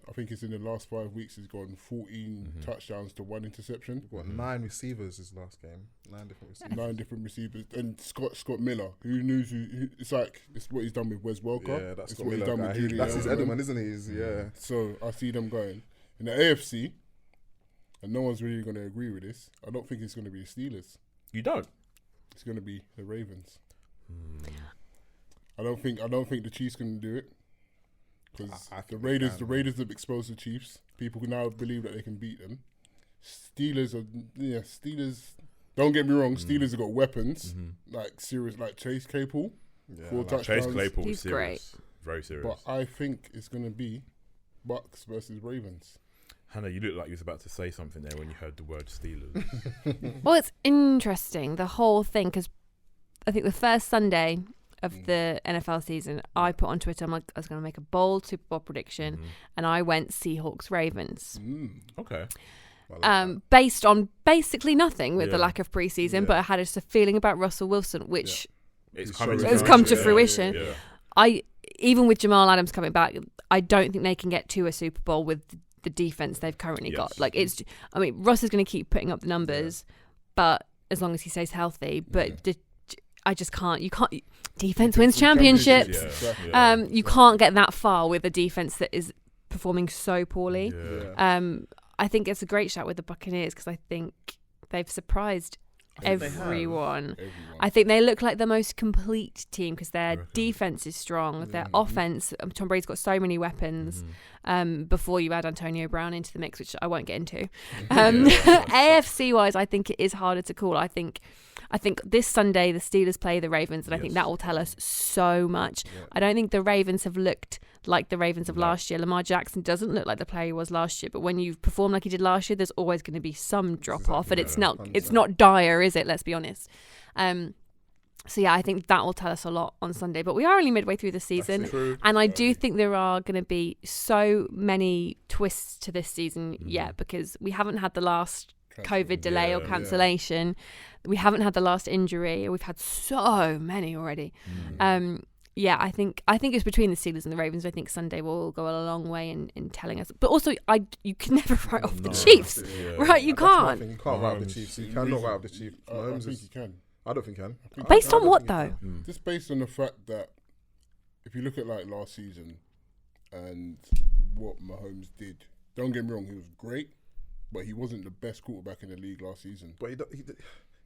5 weeks, has gone 14 touchdowns to 1 interception. We've got 9 receivers his last game. 9 different receivers. 9 different receivers. And Scott Miller, who knows it's what he's done with Wes Welker. Yeah, that's it's Scott what Miller he's done guy. with Julian That's his Edelman. Edelman, isn't he? Yeah. So I see them going. In the AFC, and no one's really going to agree with this, I don't think it's going to be the Steelers. You don't? It's going to be the Ravens. I don't think the Chiefs can do it. Because the Raiders have exposed the Chiefs. People can now believe that they can beat them. Steelers. Don't get me wrong. Steelers have got weapons like Chase Claypool. Yeah, 4 touchdowns. Chase Claypool is He's serious. Very serious. But I think it's going to be Bucks versus Ravens. Hannah, you look like you was about to say something there when you heard the word Steelers. Well, it's interesting, the whole thing, because I think the first Sunday of the NFL season, I put on Twitter, I was going to make a bold Super Bowl prediction, and I went Seahawks-Ravens. Okay. Based on basically nothing with the lack of preseason, but I had just a feeling about Russell Wilson, which it's come to fruition. Yeah. Even with Jamal Adams coming back, I don't think they can get to a Super Bowl with the defense they've currently got. Like Russ is going to keep putting up the numbers, but as long as he stays healthy. But I just can't. You can't. Defense wins championships. You can't get that far with a defense that is performing so poorly. Yeah. I think it's a great shout with the Buccaneers because I think they've surprised Everyone. I think they look like the most complete team because their defense is strong. Their offense, Tom Brady's got so many weapons. Before you add Antonio Brown into the mix, which I won't get into. AFC wise, I think it is harder to call. I think this Sunday the Steelers play the Ravens, and I think that will tell us so much. I don't think the Ravens have looked like the Ravens of last year. Lamar Jackson doesn't look like the player he was last year, but when you perform like he did last year, there's always going to be some drop off, and it's not dire, is it? Let's be honest. So yeah, I think that will tell us a lot on Sunday. But we are only midway through the season, and I do think there are going to be so many twists to this season yet, because we haven't had the last COVID delay or cancellation. We haven't had the last injury. We've had so many already. I think it's between the Steelers and the Ravens. I think Sunday will go a long way in telling us. But also, you can never write off the Chiefs, right? You can't. You can't write off the Chiefs. You cannot write off the Chiefs. I think you can. I don't think you can. Based on what though? Just based on the fact that if you look at like last season and what Mahomes did, don't get me wrong, he was great, but he wasn't the best quarterback in the league last season. But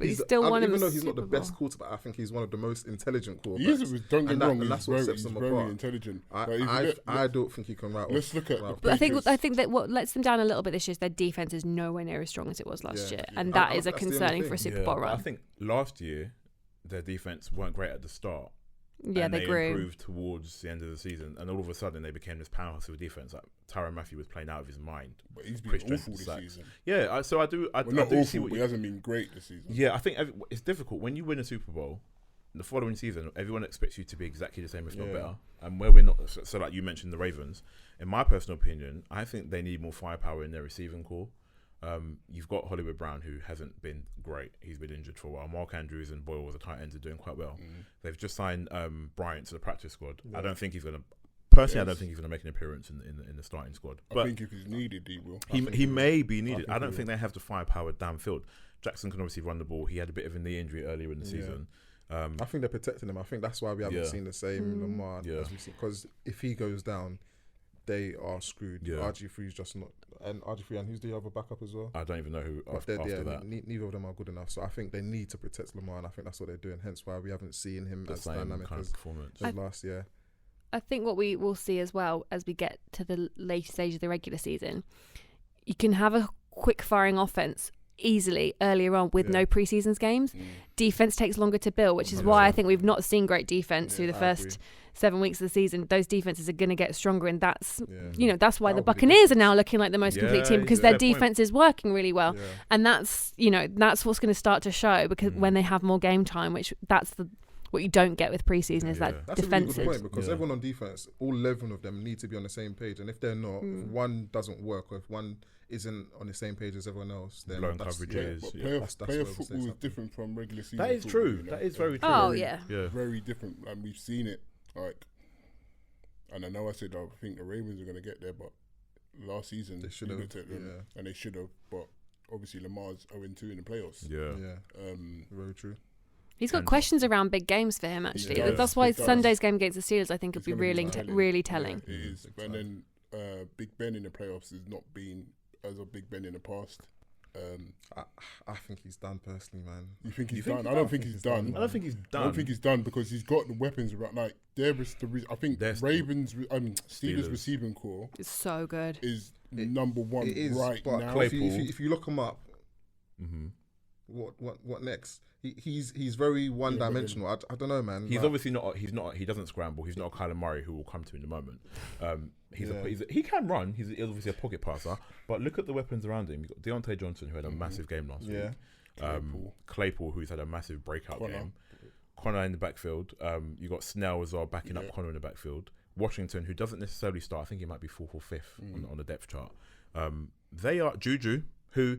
he's still one of even the though he's not the Super best quarterback, I think he's one of the most intelligent quarterbacks. He is. Don't get me wrong. That's what sets him apart. Very intelligent. I don't think he can write. Let's look at. But I think that what lets them down a little bit this year is their defense is nowhere near as strong as it was last year, and that is a concerning for a Super Bowl run. I think last year their defense weren't great at the start. Yeah, and they grew. Improved towards the end of the season, and all of a sudden they became this powerhouse of defense. Like Tyrann Mathieu was playing out of his mind. But he's been awful this season. Yeah, so I do. I not do awful, see what but he hasn't been great this season. Yeah, I think it's difficult when you win a Super Bowl. The following season, everyone expects you to be exactly the same, if not better. And where we're not, so like you mentioned the Ravens. In my personal opinion, I think they need more firepower in their receiving core. You've got Hollywood Brown, who hasn't been great. He's been injured for a while. Mark Andrews and Boyle, the tight ends, are doing quite well. They've just signed Bryant to the practice squad. I don't think he's going to. Personally, I don't think he's going to make an appearance in the starting squad. But I think if he's needed, he will. He may be needed. I don't think they have the firepower downfield. Jackson can obviously run the ball. He had a bit of a knee injury earlier in the season. I think they're protecting him. I think that's why we haven't seen the same Lamar as we see. Because if he goes down, they are screwed. RG3 is just not, and RG3 and who's the other backup as well? I don't even know who after that. Neither of them are good enough. So I think they need to protect Lamar, and I think that's what they're doing. Hence why we haven't seen him as dynamic as last year. I think what we will see as well as we get to the later stage of the regular season, you can have a quick firing offense easily earlier on with no preseasons games. Defense takes longer to build, which is why I think we've not seen great defense through the first 7 weeks of the season. Those defenses are going to get stronger, and that's that's why the Buccaneers are now looking like the most complete team, because their defense is working really well, and that's what's going to start to show, because when they have more game time, which what you don't get with preseason is that that's defensive. A really good point, because everyone on defense, all 11 of them need to be on the same page, and if they're not, if one doesn't work, or if one isn't on the same page as everyone else, then blowing coverages. Playoff football is different from regular season. That is true. That is very true. Oh very different, and we've seen it. Like, and I know I said I think the Ravens are going to get there, but last season they should have, and they should have. But obviously Lamar's 0-2 in the playoffs. Very true. He's got questions around big games for him, actually. That's why Sunday's game against the Steelers, I think, will be really telling. It is. And then Big Ben in the playoffs has not been as a Big Ben in the past. I think he's done, personally, man. You think he's done? I don't think he's done. I don't think he's done. I don't think he's done, because he's got the weapons around. Like, I think Steelers receiving core is so good. Is number one right now. If you look him up, what next? He's very one-dimensional. I don't know, man. He's obviously not. He doesn't scramble. He's not a Kyler Murray, who will come to in a moment. He can run. He's obviously a pocket passer. But look at the weapons around him. You've got Deontay Johnson, who had a massive game last week. Claypool, who's had a massive breakout game. Connor in the backfield. You got Snell as well, backing up Connor in the backfield. Washington, who doesn't necessarily start. I think he might be 4th or 5th on the depth chart. They are Juju, who.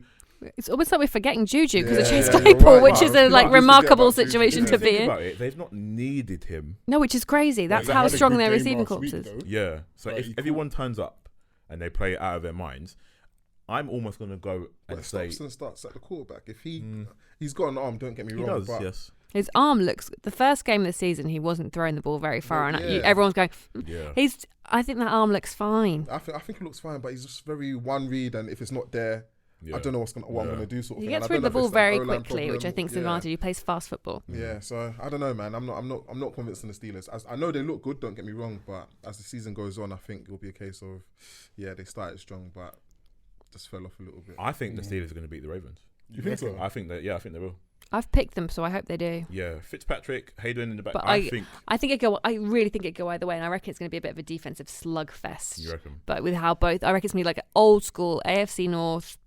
It's almost like we're forgetting Juju because of Chase Claypool, which is a remarkable situation to be in. They've not needed him. No, which is crazy. That's how strong their receiving corps is. Yeah. So if everyone turns up and they play it out of their minds, I'm almost going to go and say... Stopson starts at the quarterback. If he's got an arm, don't get me wrong. He does, yes. His arm looks... The first game of the season, he wasn't throwing the ball very far. And everyone's going... I think that arm looks fine. I think it looks fine, but he's just very one read, and if it's not there... I don't know what I'm gonna do. Sort of He thing. gets And I rid don't of the know ball if it's an very O-line quickly, which I problem. think is an advantage. He plays fast football. Yeah, so I don't know, man. I'm not convinced in the Steelers. I know they look good. Don't get me wrong, but as the season goes on, I think it'll be a case of, they started strong, but just fell off a little bit. I think the Steelers are going to beat the Ravens. You think so? I think they will. I've picked them, so I hope they do. Yeah, Fitzpatrick, Hayden in the back. But I really think it go either way, and I reckon it's going to be a bit of a defensive slugfest. You reckon? But with how both, I reckon it's going to be like an old school AFC North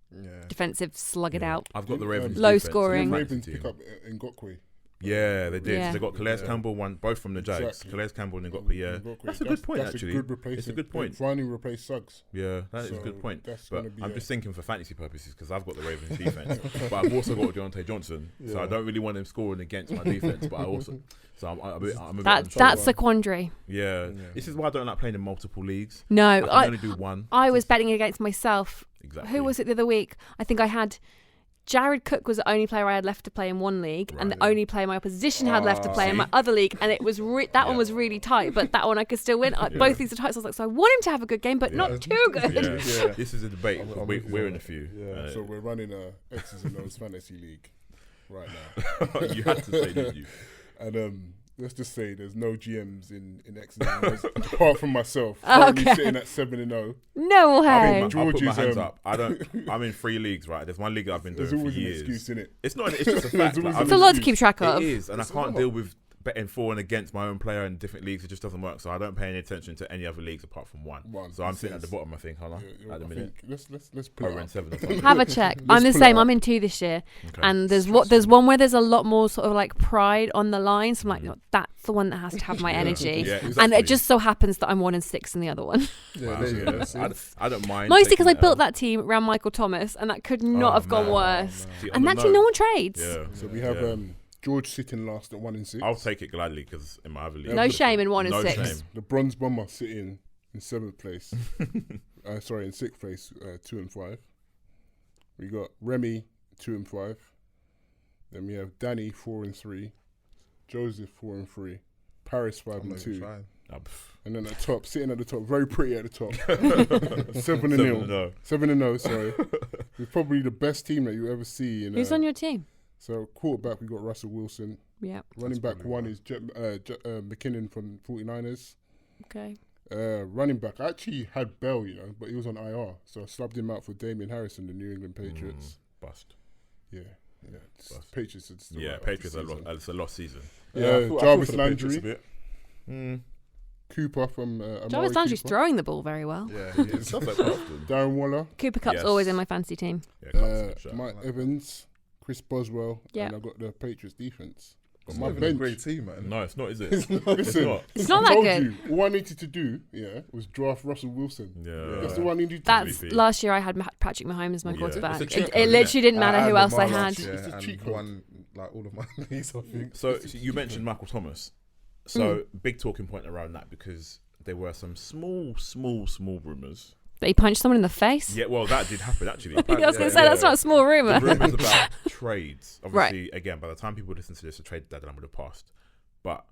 defensive slug it out. I've got the Ravens. Low defense. scoring. The Ravens pick up Ngokwe. Yeah, they did. Yeah. They got Calais Campbell, both from the Jags. Exactly. Calais Campbell and Ngokwe. Yeah, that's a good point. That's Actually, a good replacement. it's a good point. They finally replaced Suggs. Yeah, that is a So good point. that's But gonna be I'm a- just thinking for fantasy purposes because I've got the Ravens defense, but I've also got Deontay Johnson, so I don't really want him scoring against my defense. But I'm a bit That's the quandary. Yeah, this is why I don't like playing in multiple leagues. No, I can only do one. I was betting against myself. Exactly. Who was it the other week? I think I had Jared Cook was the only player I had left to play in one league, and the only player my opposition had left to play in my other league, and it was that one was really tight, but that one I could still win. Both these are tight, so I was like, so I want him to have a good game, but not too good. Yeah. This is a debate. We're in a few. So we're running a X's and O's fantasy league right now. You had to say, didn't you? And let's just say there's no GMs in X's and O's apart from myself. Okay. Currently sitting at 7-0. No way. I'll George put my is, hands up. I'm in 3 leagues, right? There's one league that I've been There's doing for always an years. excuse in it. It's not. It's just a fact. Like, It's a lot to keep track of. It is, and I can't deal with betting for and against my own player in different leagues. It just doesn't work. So I don't pay any attention to any other leagues apart from one. So I'm sitting at the bottom, I think, Hannah, at the minute. Let's put it up. 7 or something. Have a check. I'm the pull same. it up. I'm in 2 this year, Okay. and there's one where there's a lot more sort of like pride on the line. So I'm like, no, that's the one that has to have my energy. Yeah, And exactly. it just so happens that I'm 1 and 6 in the other one. Wow, I don't mind. Mostly because I taking built it that team around Michael Thomas, and that could not have gone worse. See, on And the actually, note- no one trades. Yeah. So we have George sitting last at 1 and 6. I'll take it gladly because in my other league. No shame in 1 and No 6. shame. The Bronze Bomber sitting in 7th place. In 6th place, 2 and 5. We got Remy 2 and 5. Then we have Danny 4 and 3. Joseph 4 and 3. Paris 5 and 2. And then at the top, sitting at the top, very pretty at the top. 7-0. 7-0, sorry. We're probably the best team that you ever see. Who's on your team? So quarterback, we got Russell Wilson. Yeah. Running back one is McKinnon from 49ers. Okay. Running back, I actually had Bell, but he was on IR. So I subbed him out for Damian Harrison, the New England Patriots. Bust. Yeah. Patriots. Patriots it's a lost season. Jarvis Landry. Cooper from Jarvis Landry's throwing the ball very well. Yeah, he is. Darren Waller. Cooper Cup's always in my fantasy team. Mike Evans. Chris Boswell. Yeah. And I got the Patriots defense. It's not even a great team, man. No, it's not, is it? Listen, It's not I that told good. you, all I needed to do, was draft Russell Wilson. Yeah. That's all I needed to That's do. last year I had Patrick Mahomes as my Yeah. quarterback. It's a cheat It code, literally didn't matter who else I had. It's a cheat and code. won like all of my leagues, I think. So you mentioned Michael Thomas. So big talking point around that because there were some small rumours. That he punched someone in the face? Yeah, well, that did happen actually. I was going to say, that's not a small rumour. The rumours about trades. Obviously, Right. again, by the time people listen to this, the trade deadline would have passed. But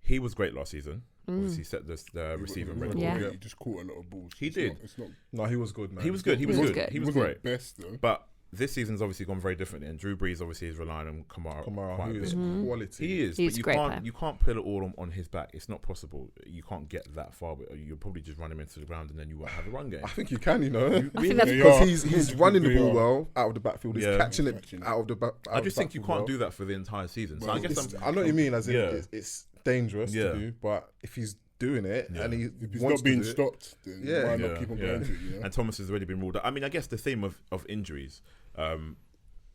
he was great last season. Obviously, he set the receiving record. Yeah. He just caught a lot of balls. He did. It's not No, he was good, man. He was good. He was was good. good. He was wasn't great. best though. But this season's obviously gone very differently, and Drew Brees obviously is relying on Kamara quite a who bit. is quality. He is, He's but a great player. you can't put it all on his back. It's not possible. You can't get that far. But you'll probably just run him into the ground, and then you won't have a run game. I think you can, I think that's because he's running the ball well out of the backfield. He's Yeah. catching it out of the back. I just think you can't do that for the entire season. So I guess I know what you mean. As in, Yeah. it's dangerous Yeah. to do, but if he's doing it and he If he's wants not being to do it, stopped, then why not keep on going to it? And Thomas has already been ruled out. I mean, I guess the theme of injuries,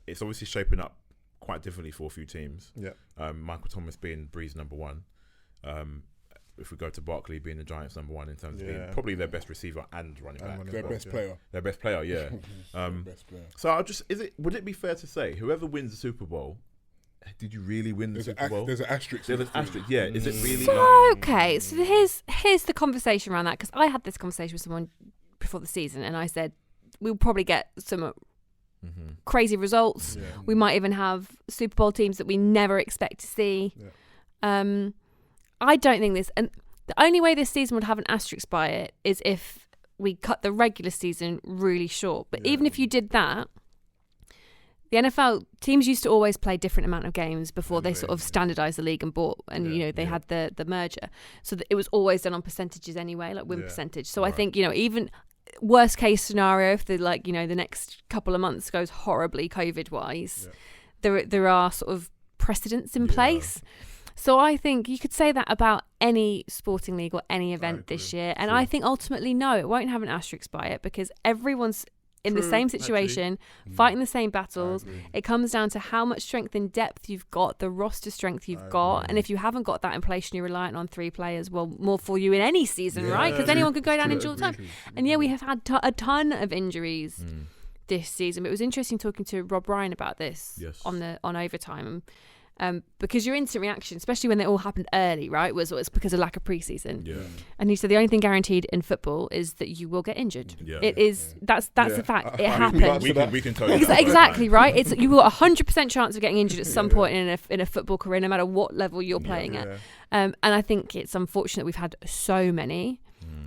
it's obviously shaping up quite differently for a few teams. Yeah. Michael Thomas being Breeze number 1. If we go to Barkley being the Giants number 1 in terms of being probably their best receiver and running back. Their best player. Their best player, yeah. Best player. So would it be fair to say whoever wins the Super Bowl, did you really win the Super Bowl? There's an asterisk. There's an asterisk, yeah. Is it really? So, okay, so here's the conversation around that, because I had this conversation with someone before the season, and I said we'll probably get some crazy results. Yeah. We might even have Super Bowl teams that we never expect to see. Yeah. I don't think this, and the only way this season would have an asterisk by it is if we cut the regular season really short. But even if you did that, the NFL teams used to always play different amount of games before they sort of standardised the league and they had the merger. So that it was always done on percentages anyway, like win percentage. So I think, even worst case scenario, if the the next couple of months goes horribly COVID wise, there are sort of precedents in place. So I think you could say that about any sporting league or any event this year. And I think ultimately, no, it won't have an asterisk by it because everyone's in the same situation, fighting the same battles. It comes down to how much strength and depth you've got, the roster strength you've got. And if you haven't got that in place and you're reliant on 3 players, well, more for you in any season, right? Because anyone could go down in short time. And we have had a ton of injuries this season. But it was interesting talking to Rob Ryan about this on overtime. Because your instant reaction, especially when they all happened early, right, was because of lack of preseason. And he said the only thing guaranteed in football is that you will get injured. It is that's a fact. It happens. We can tell you exactly right. It's you got 100% chance of getting injured at some point in a football career, no matter what level you're playing at. And I think it's unfortunate we've had so many,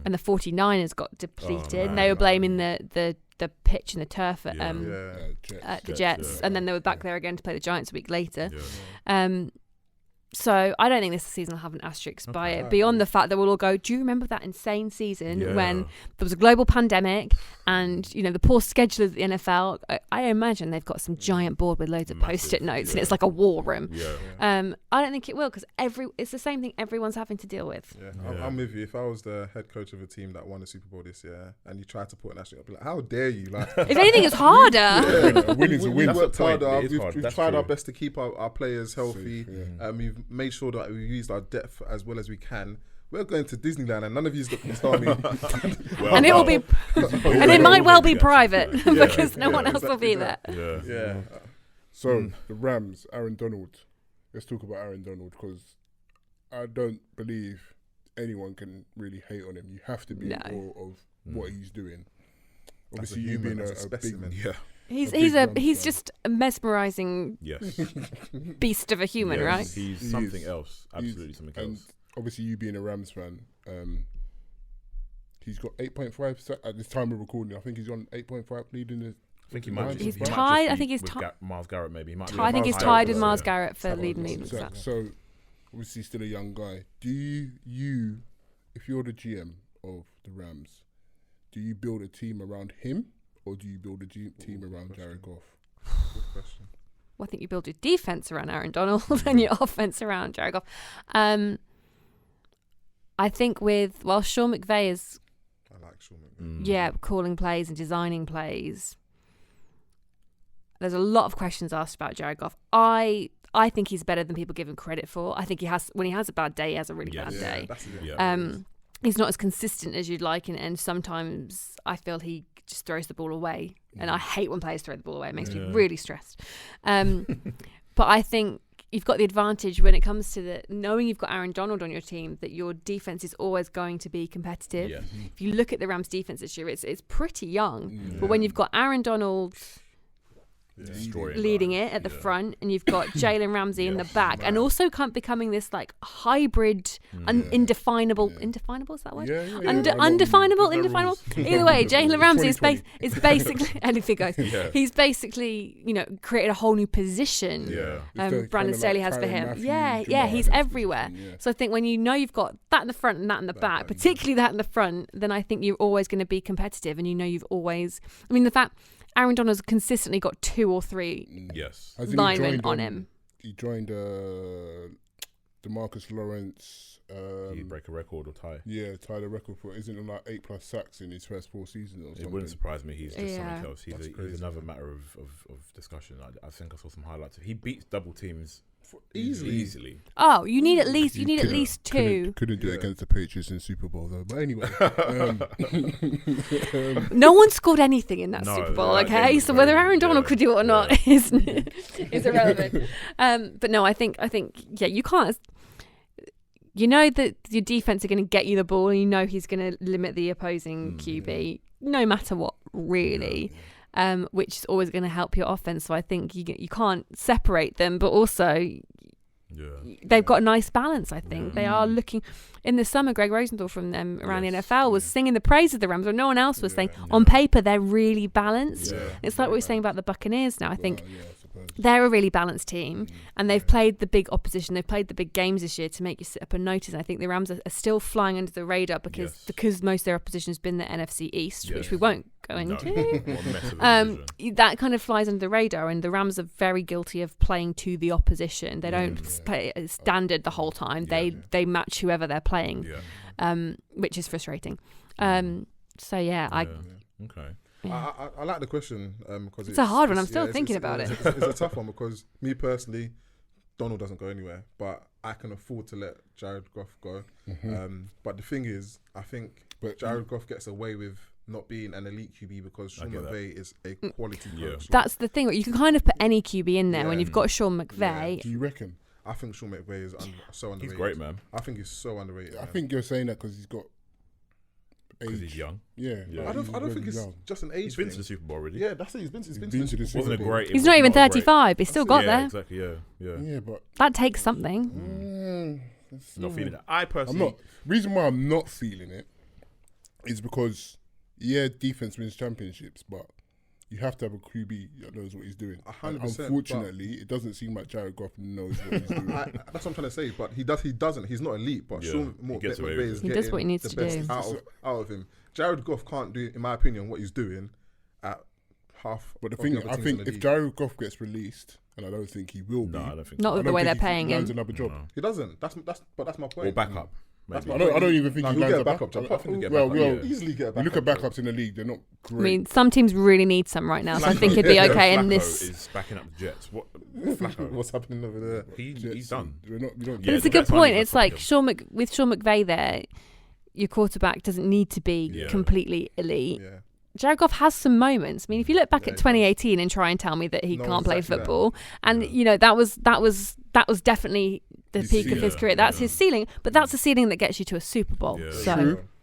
and the 49ers got depleted. They were blaming the pitch and the turf at the Jets, and then they were back there again to play the Giants a week later. So I don't think this season will have an asterisk by it, beyond the fact that we'll all go, do you remember that insane season when there was a global pandemic and, the poor schedule of the NFL? I imagine they've got some giant board with loads of post-it notes and it's like a war room. I don't think it will because it's the same thing everyone's having to deal with. I'm with you. If I was the head coach of a team that won the Super Bowl this year and you tried to put an asterisk, I'd be like, how dare you? Like, if anything, it's harder. Winning's a win. We've worked harder. We've tried our best to keep our players healthy. We've made sure that we've used our depth as well as we can. We're going to Disneyland and none of you's got to tell me. And it will be, and it might well be private because no one else will be there. So the Rams, Aaron Donald. Let's talk about Aaron Donald because I don't believe anyone can really hate on him. You have to be in awe of what he's doing. Obviously, you being a big He's just a mesmerising beast of a human, right? He's something else. Absolutely something else. And obviously, you being a Rams fan, he's got 8.5 at this time of recording. I think he's on 8.5 leading the. I think he might. He's tied. I think he's tied. Myles Garrett maybe. I think he's tied with Myles Garrett for leading. So obviously, still a young guy. Do you, if you're the GM of the Rams, do you build a team around him? Or do you build a team around Jared Goff? Good question. Well, I think you build your defense around Aaron Donald and your offense around Jared Goff. I think Sean McVay is... I like Sean McVay. Yeah, calling plays and designing plays. There's a lot of questions asked about Jared Goff. I think he's better than people give him credit for. I think when he has a bad day, he has a really bad day. He's not as consistent as you'd like, and sometimes I feel he just throws the ball away. And I hate when players throw the ball away. It makes me really stressed. But I think you've got the advantage when it comes to knowing you've got Aaron Donald on your team, that your defense is always going to be competitive. If you look at the Rams defense this year, it's pretty young. But when you've got Aaron Donald leading it at the front, and you've got Jalen Ramsey in the back, and also becoming this like hybrid, indefinable. Indefinable, is that word? Undefinable. Either way, Jalen Ramsey is basically anything goes. He's basically created a whole new position. Brandon Staley has for him. He's everywhere. So I think when you've got that in the front and that in the back, particularly that in the front, then I think you're always going to be competitive, and you've always. I mean, the fact Aaron Donald's consistently got 2 or 3 linemen on him. He joined DeMarcus Lawrence. Did he break a record or tie? Yeah, tie the record for isn't it like 8+ sacks in his first 4 seasons or something? It wouldn't surprise me. He's just something else. He's another matter of discussion. I think I saw some highlights. He beats double teams easily. Oh, you need at least 2. Couldn't do it against the Patriots in Super Bowl though. But anyway, no one scored anything in that Super Bowl. Okay, so whether Aaron Donald could do it or not is irrelevant. But no, I think you can't. You know that your defense are going to get you the ball, and he's going to limit the opposing QB no matter what, really. Which is always going to help your offense. So I think you can't separate them, but also they've got a nice balance. I think they are looking. In the summer, Greg Rosenthal from them around the NFL was singing the praise of the Rams, when no one else was saying. On paper, they're really balanced. It's like what we're saying about the Buccaneers now. I think they're a really balanced team, and they've played the big opposition. They've played the big games this year to make you sit up and notice. And I think the Rams are still flying under the radar because most of their opposition has been the NFC East, which we won't go into. That kind of flies under the radar, and the Rams are very guilty of playing to the opposition. They don't play standard the whole time. They match whoever they're playing, which is frustrating. Okay. Yeah. I like the question because it's a hard one. I'm still thinking about it. It's a tough one because me personally, Donald doesn't go anywhere, but I can afford to let Jared Goff go. But the thing is, I think Jared Goff gets away with not being an elite QB because Sean McVay is a quality coach. That's the thing. You can kind of put any QB in there when you've got Sean McVay. Do you reckon? I think Sean McVay is so underrated. He's great, man. I think he's so underrated. I think you're saying that because he's got age. Because he's young. Yeah. I don't think it's just an age. He's been to the Super Bowl already. Yeah, that's it. He's been to the Super Bowl. He's not even 35. He's still got there. Exactly. Yeah, but that takes something. Not feeling it. I personally, I'm not. Reason why I'm not feeling it is because defense wins championships, but you have to have a QB that knows what he's doing. 100%. Unfortunately, it doesn't seem like Jared Goff knows what he's doing. That's what I'm trying to say. But he doesn't. He's not elite. But Sean McVay is getting does what he needs the to best do out of him. Jared Goff can't do, in my opinion, what he's doing at half. But the thing, I think if Jared Goff gets released, and I don't think he will be. I don't think not the way they're paying him. Another job. No. He doesn't. That's my point. Or backup. I don't even think he lands a backup job. Easily get a backup. You look at backups in the league; they're not great. I mean, some teams really need some right now, so I think he'd be okay in this. Is backing up the Jets. What's happening over there? He's done. But it's a good point. It's like with Sean McVay there, your quarterback doesn't need to be completely elite. Yeah. Jared Goff has some moments. I mean, if you look back at 2018 and try and tell me that he can't play football, and that was definitely the peak of his career. That's his ceiling, but that's the ceiling that gets you to a Super Bowl.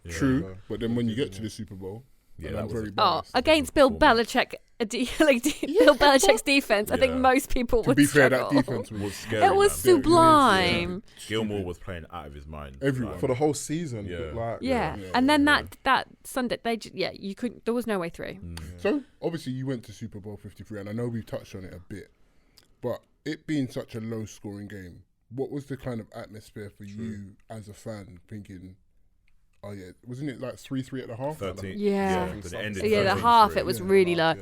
True. But then when you get to the Super Bowl, that very biased. Against Bill Belichick, Bill Belichick's defense, I think most people would struggle. To be fair, that defense was scary. It was sublime. Gilmore was playing out of his mind. Everyone. For the whole season. And then that Sunday, you couldn't. There was no way through. So obviously you went to Super Bowl 53, and I know we've touched on it a bit, but it being such a low-scoring game, what was the kind of atmosphere for you as a fan thinking? Oh yeah, wasn't it like 3-3 at the half? 13. The half it was really low.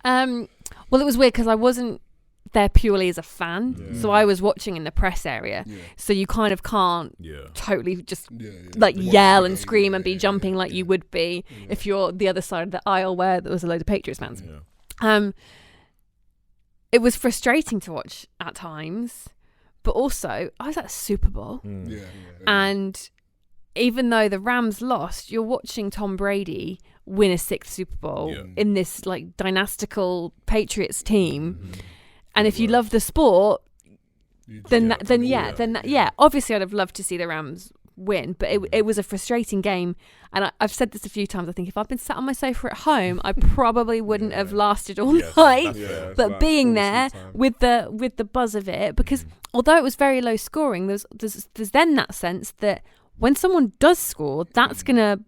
Well, it was weird because I wasn't there purely as a fan, so I was watching in the press area. So you kind of can't totally just yell and scream and be jumping like you would be if you're the other side of the aisle where there was a load of Patriots fans. It was frustrating to watch at times, but also I was at a Super Bowl, and even though the Rams lost, you're watching Tom Brady win a 6th Super Bowl in this like dynastical Patriots team. And if you love the sport, then obviously I'd have loved to see the Rams win, but it was a frustrating game. And I've said this a few times. I think if I'd been sat on my sofa at home, I probably wouldn't have lasted all night. But being there with the buzz of it, because although it was very low scoring, there's then that sense that when someone does score, that's gonna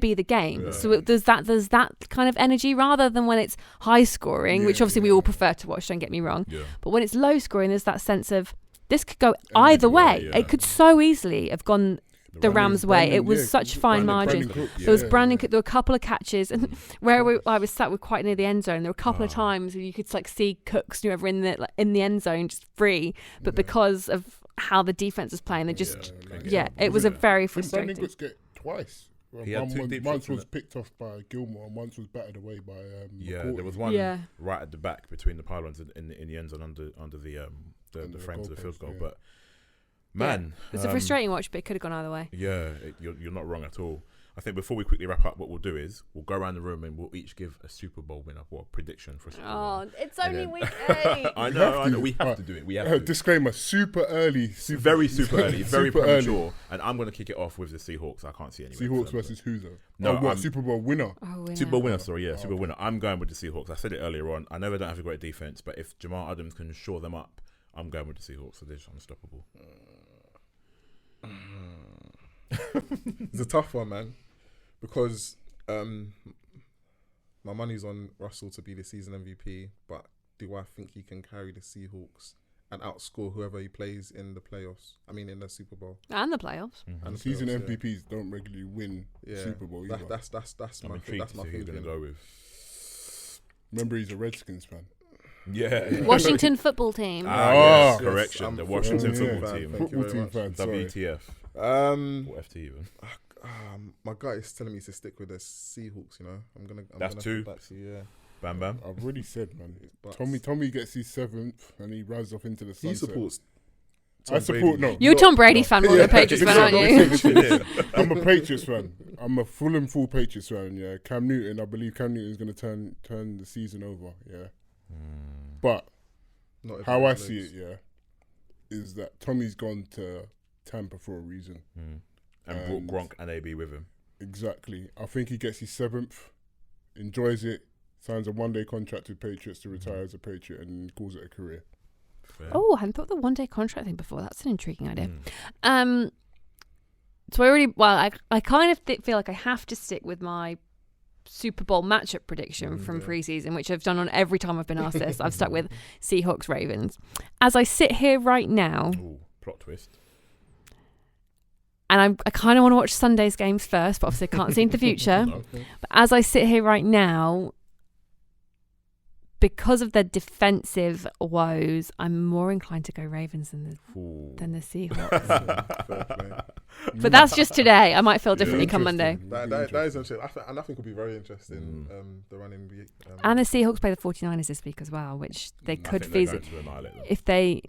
be the game. So there's that kind of energy rather than when it's high scoring, which obviously we all prefer to watch. Don't get me wrong, but when it's low scoring, there's that sense of this could go either way. It could so easily have gone the Rams' way. It was such fine margin. There was Brandon Cook. There were a couple of catches, and I was sat with quite near the end zone. There were a couple of times where you could like see Cooks, whoever in the end zone, just free, but because of how the defense was playing, they just it was a very frustrating. Brandon Cooks get twice. Once was picked off by Gilmore, and once was battered away by there was one right at the back between the pylons in the end zone under the frames of the field goal. But man, it's a frustrating watch, but it could have gone either way. You're not wrong at all. I think before we quickly wrap up, what we'll do is we'll go around the room and we'll each give a Super Bowl winner prediction for a Super Bowl. Oh, it's only week 8. I know. We have to do it. We have to. Disclaimer: super early, very super early, very premature. Early. And I'm going to kick it off with the Seahawks. I can't see anyone. Seahawks versus who though? Super Bowl winner. Super Bowl winner. Sorry, Super Bowl winner. I'm going with the Seahawks. I said it earlier on. I know they don't have a great defense, but if Jamal Adams can shore them up, I'm going with the Seahawks. So they're just unstoppable. It's a tough one, man, because my money's on Russell to be the season MVP, but do I think he can carry the Seahawks and outscore whoever he plays in the playoffs? I mean, in the Super Bowl and the playoffs. and the Season playoffs, MVPs don't regularly win Super Bowl either. That's I'm my intrigued that's to my see who you're going to feeling. go with. Remember, he's a Redskins fan. Yeah. Washington football team. Yes, Oh. correction. I'm The a Washington football football fan. team. Thank you Football very team much. fan. Sorry. WTF. Or FT even. My gut is telling me to stick with the Seahawks. You know, I'm gonna two. put that to you, yeah. Bam bam. I've already said, man. But Tommy gets his 7th and he rises off into the sunset. he supports. I support Brady. no. You're a Tom Brady fan, more than a Patriots fan, aren't you? I'm a Patriots fan. I'm a full Patriots fan. Yeah, Cam Newton. I believe Cam Newton is going to turn the season over. Yeah, but Not how I everyone's see legs. it, yeah, is that Tommy's gone to Tampa for a reason. And brought Gronk and AB with him. Exactly. I think he gets his 7th, enjoys it, signs a 1-day contract with Patriots to retire as a Patriot, and calls it a career. Fair. Oh, I hadn't thought the 1-day contract thing before. That's an intriguing idea. So I kind of feel like I have to stick with my Super Bowl matchup prediction from preseason, which I've done on every time I've been asked this. I've stuck with Seahawks Ravens. As I sit here right now, Ooh, plot twist. and I kind of want to watch Sunday's games first, but obviously I can't see into the future. But as I sit here right now, because of their defensive woes, I'm more inclined to go Ravens than the Seahawks. But that's just today. I might feel differently come Monday. That is interesting. I think will be very interesting. The running. And the Seahawks play the 49ers this week as well, which they could I think they're visit going to annihilate them. if they.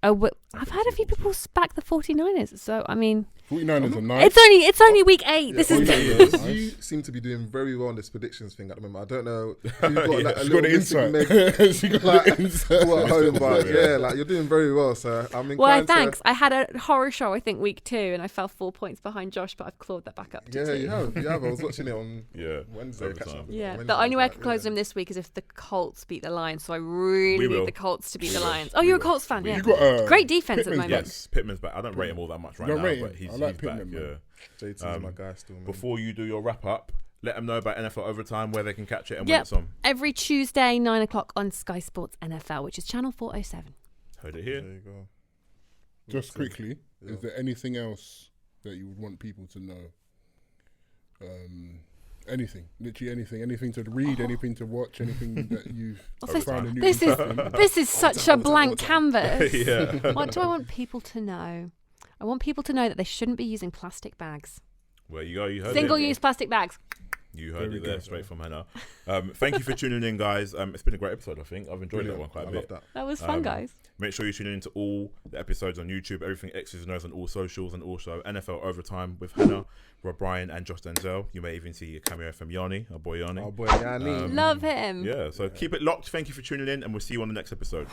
I've had a few people back the 49ers, so I mean, 49ers are nice. it's only week 8. This is. Nice. You seem to be doing very well on this predictions thing at the moment. I don't know. You've got like a She little got the missing insight. Meg She got the insight. at home, but yeah, like you're doing very well. So I'm inclined Well, thanks. I had a horror show, I think, week 2, and I fell 4 points behind Josh, but I've clawed that back up to 2. You have. I was watching it on Wednesday. Overtime. Yeah, the only way I could close them this week is if the Colts beat the Lions. So I really need the Colts to beat the Lions. Oh, you're a Colts fan, yeah. You got Great defense at the moment. Yes, Pittman's back. I don't rate him all that much right Don't now, rate but him. he's I like back. Pittman, Yeah. man. JT's my guy still. Man. Before you do your wrap up, let them know about NFL Overtime, where they can catch it and when Yep. it's on. Every Tuesday, 9 o'clock on Sky Sports NFL, which is channel 407. Heard it here. There you go. Just quickly, is there anything else that you would want people to know? Anything, literally anything to read, anything to watch, anything that you've found a new This is such a blank canvas. Yeah. What do I want people to know? I want people to know that they shouldn't be using plastic bags. Well, you go. You heard it. Single-use plastic bags. You heard it there straight from Hannah. Thank you for tuning in, guys. It's been a great episode, I think. I've enjoyed that one quite a bit. That was fun, guys. Make sure you tune in to all the episodes on YouTube, everything X's and O's on all socials, and also NFL Overtime with Hannah, Rob Bryan, and Josh Denzel. You may even see a cameo from Yanni, our boy Yanni. Oh boy, Yanni. Love him. Yeah, so keep it locked. Thank you for tuning in, and we'll see you on the next episode.